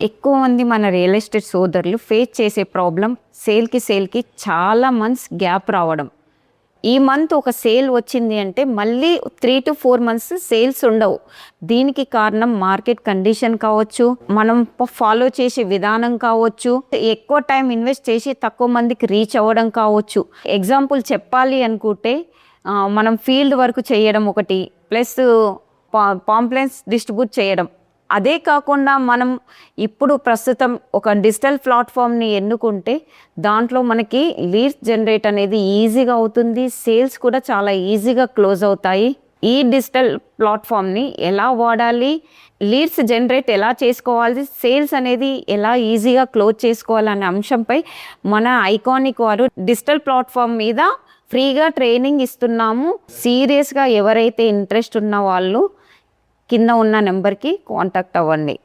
ఎక్కువ మంది మన రియల్ ఎస్టేట్ సోదరులు ఫేస్ చేసే ప్రాబ్లం సేల్కి చాలా మంత్స్ గ్యాప్ రావడం. ఈ మంత్ ఒక సేల్ వచ్చింది అంటే మళ్ళీ 3 to 4 మంత్స్ సేల్స్ ఉండవు. దీనికి కారణం మార్కెట్ కండిషన్ కావచ్చు, మనం ఫాలో చేసే విధానం కావచ్చు, ఎక్కువ టైం ఇన్వెస్ట్ చేసి తక్కువ మందికి రీచ్ అవ్వడం కావచ్చు. ఎగ్జాంపుల్ చెప్పాలి అనుకుంటే మనం ఫీల్డ్ వర్క్ చేయడం ఒకటి, ప్లస్ పాంప్లెట్స్ డిస్ట్రిబ్యూట్ చేయడం. అదే కాకుండా మనం ఇప్పుడు ప్రస్తుతం ఒక డిజిటల్ ప్లాట్ఫామ్ని ఎన్నుకుంటే దాంట్లో మనకి లీడ్స్ జనరేట్ అనేది ఈజీగా అవుతుంది, సేల్స్ కూడా చాలా ఈజీగా క్లోజ్ అవుతాయి. ఈ డిజిటల్ ప్లాట్ఫామ్ని ఎలా వాడాలి, లీడ్స్ జనరేట్ ఎలా చేసుకోవాలి, సేల్స్ అనేది ఎలా ఈజీగా క్లోజ్ చేసుకోవాలనే అంశంపై మన ఐకానిక్ వారు డిజిటల్ ప్లాట్ఫామ్ మీద ఫ్రీగా ట్రైనింగ్ ఇస్తున్నాము. సీరియస్గా ఎవరైతే ఇంట్రెస్ట్ ఉన్న వాళ్ళు కింద ఉన్న నెంబర్కి కాంటాక్ట్ అవ్వండి.